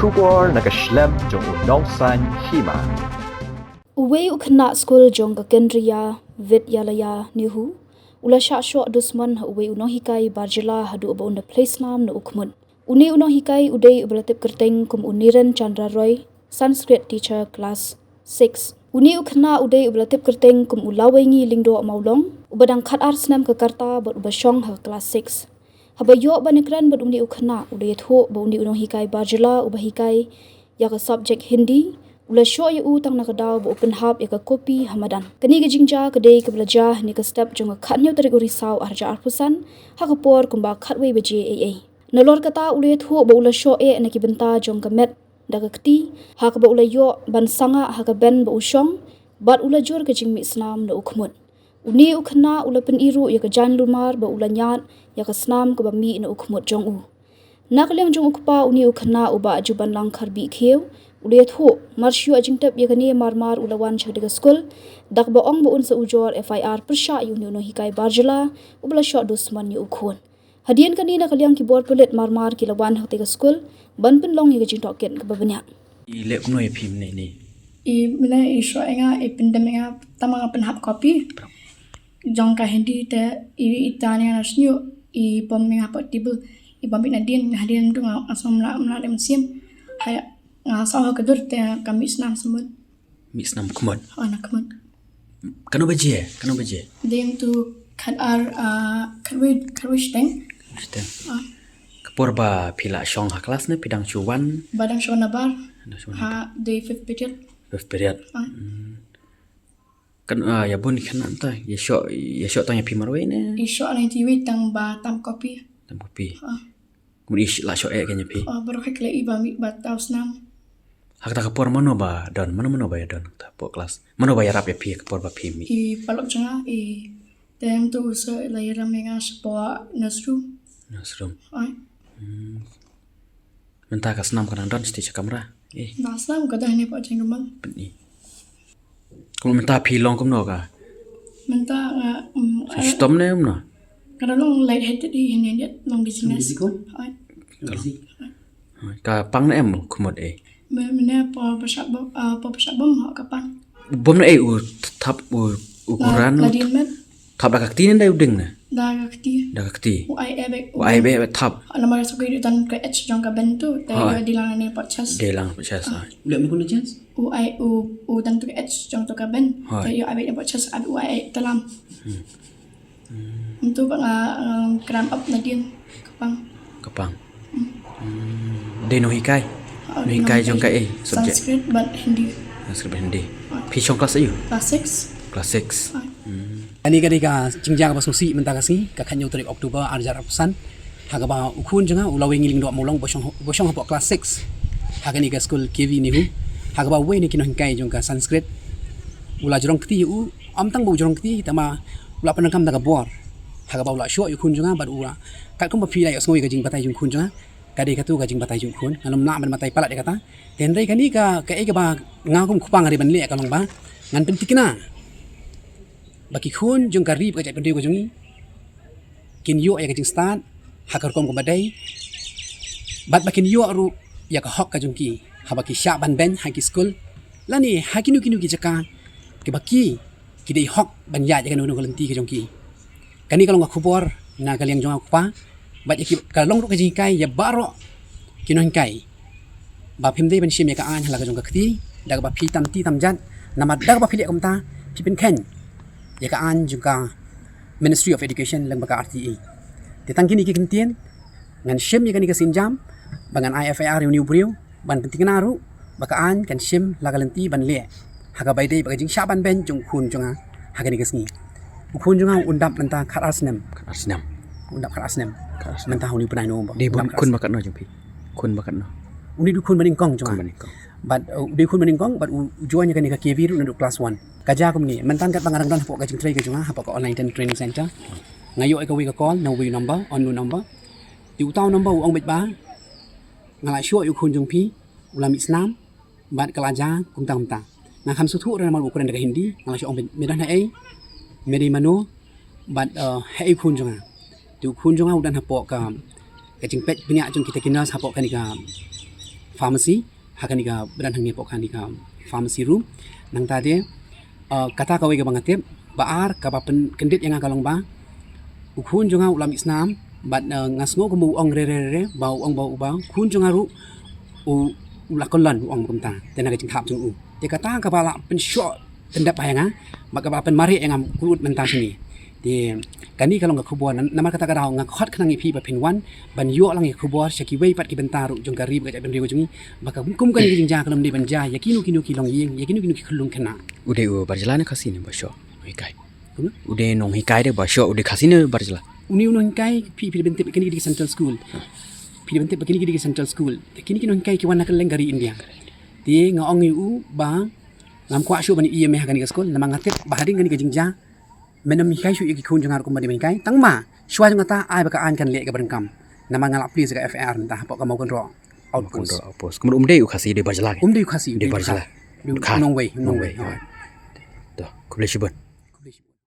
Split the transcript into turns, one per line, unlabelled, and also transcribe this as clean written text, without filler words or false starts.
Shubor nakaslem jong unongsan hima.
Uwe ukna school jong ka Kendriya Vidyalaya nihu ulasha sho dusman uwe unong hikai barjala hadu aba unda place nam na ukmun uni unong hikai udai ubalatip kerteng kum Uniran Chandra Roy Sanskrit teacher class 6 uni ukna udai ubalatip kerteng kum ulawengi lingdo maulong ubadang khat arsnam ka karta bot ubashong ha class 6 habayo banekran bot uni ukna udai tho ba uni unong hikai barjala ubahikai ya ka subject Hindi ula show ya utang nakadaw ba open hub ya ka copy hamadan kani ga jingja kadai ka belajar ni ka step jong khat nyaw tarik urisaw arja arpusan ha ka por kumba khatwei beje aa nalor kata ule thu ba ula show e na ki benta jong ka met daga kti ha ka ba ula yo ban sanga ha ka ben ba usong bat ula jor ka jing mi snam na ukmut uni ukhna ula pen iru ya ka jan lumar ba ula nyat ya ka snam ka ba mi na ukmut jong u naklem jong ukpa uni ukhna uba ajuban lang kharbi kheu uliat ho marshu ajingtap yakani marmar ulawan chhadega school dakba ong ba unsa ujor FIR persha yuni no hikai barjala ubla shot dusman yu ukhon hadian kani na kalyang ki bor pulet marmar ki lawan haktega school banpin long higa jingtok ken ka babanya
I lek no e phim này ni
I mina I show enga I pindaminga tamanga penhap copy jong ka hindi te I itania na snyo I bombing apa tibul I bombing nadin hadian tu asom la dem sim haya saw kedur te kami snam semut
mi snam kumot
anak kemut
kano baje
dem tu khat ar kharwi steng
Ustaz kapor ba pila shong ha kelas ne pidang chuwan
badang shona bar ha day 5th period
kan ya bun kan anta ya sho tanya pimarwe ne
I show ani TV tang ba tam copy
tam kopi kemudian la sho e kanya pi
baru hak le iba mi ba taus nam
hak ta kapor mano ba don mano ba ya don ta po kelas mano ba ya rap ya pi kapor ba pi mi
I palok janga I dem tu so la yara menga spo nasrum
nasrum
ai
menta ka snam kan don sti kamera
nasram ka dah ni pa jengmal
ni kalau menta pi long kum no ka
menta
sistem ne no
kada long light headed I ini dia long business ai
ka pang na em kumot e
mena pa pasyak bom ha kapan
bom na e u thap u ukuran
ladin met
thap da kakti ne dai udeng na
da kti
u
ai ebe
ai be thap
nama so ko dan ka h jong ka bentu ta dilang ni podcast
delang chas
Lek mo kuna chance?
u dan tu ka h jong to ka ben ta yo abe ni podcast ab u ai dalam untuk kram up ladin
kapang deno hikai no hikai jong ka e subject
Sanskrit but Hindi
Sanskrit hindi pi chong kelas ayu
class 6
kelas 6
Ani kadika jingjang ba susi mentagasi ka khanyo tarik Oktober arjar apusan haga ba ukhun janga ulawengi lingdo mulong bosong hapo class 6 haga ni ka school KV ni hu haga ba we ni kino hingkai jong ka Sanskrit ula jorong kti u amtang bu jorong kti tama ula panangkam daga bor haga ba ula sho yu khun janga ba ula ka kum ba phi lai asngoi ka jing batai jong khun janga kadi ka tu ka jing batai jong khun ngalom na ban matai pala de kata tendai kani ka e ka ba ngakum khupang ari ban le ka long ba ngan pentikna baki khun jong karib ka jai pendiu ka jongi kin yo ya ka jing start hakar kom ko badai bat bakin yo ru ya ka hok ka jongki habaki sha ban ben ha ki school lani hakinu kinu ki jaka ke baki ki dei hok ban ya ja ka no ko lenti ka jongki kani kalong ka khubor na kaliang jong aku pa bat ya ki kalong ru ka jing kai ya baro kino kai ba phim dei ban shim ya ka an hala ka jong ka khti daga ba phi tam ti tam jan namat daga ba phile kom ta phi pen khen ya ka an juga Ministry of Education lang baka RTA titang kini ki kentien ngan shim ya kan ka sinjam bangan IFAR uni ubriu ban penting naru baka an kan shim lagalenti ban le haga bai dei baka jing shaban ben jung khun junga haga ni kasni khun junga undap menta khat arsnem undap khat arsnem menta huni punai no
di bun kun bakat no jong pi kun bakat no
uni du khun maning kong junga but di khun maning kong but ujuannya kan ka KV ru untuk class 1 kaja kum ni mentan kat pangarang dan hapo ka jing trai ka junga hapo ka online training center ngayo ai ka wi ka call no wi number on no number ti utau number ong bet ba ngalai sho yu khun jung pi ulami snam bat kalaja kum tang na kham su thu ra mal ukuran daga Hindi ngalai sho ong bet medan ai meri mano bat hai khun junga ti khun junga udan hapo ka jing pet punya jung kita kinas hapo kan ka pharmacy hakan ika beran hangi pokan ika pharmacy room nang tade kata kawe ga bangatep baar ka pen kendit yang akalong ba ukhun jonga ulam islam bat ngasngo ko mu ong re bau ong bau ba khun jonga ru ulakolan ong kumta tenaga jing thap jung te kata ka bala pen shot tendap hayanga maka ba pen mari yang kurut mentang sini di kani kalau ngak khubor nama kata kada ngak khot khanang ipi ba pinwan ban yo lang khubor shaki wei pat ki bentaru jong karib ga ben rego jungi baka kum kan ki jing kalom de ban ja yakinu ki long yeng yakinu ki khulung khana
Udah barjala khasi ni basyo hikai. Udah nong hikai de basyo udah khasi ni barjala.
uni unong kai pi bente kini di central school pi bente kini di central school kini kai ki wana kaleng gari india ti ngaong yu ba ngam kwa shu ban iya me hagan school nama ngatep bahading gani ka jingja menam mi kai shu iki khun jangar ko madi kai tangma shwa ngata ai baka an kan le ka berengkam nama ngalap please ka FR entah pok ka mau kontrol outpost
Outpost. Kemudian de khasi de barjala.
de khasi
De barjala.
nong way
Tuh, kuble shibun.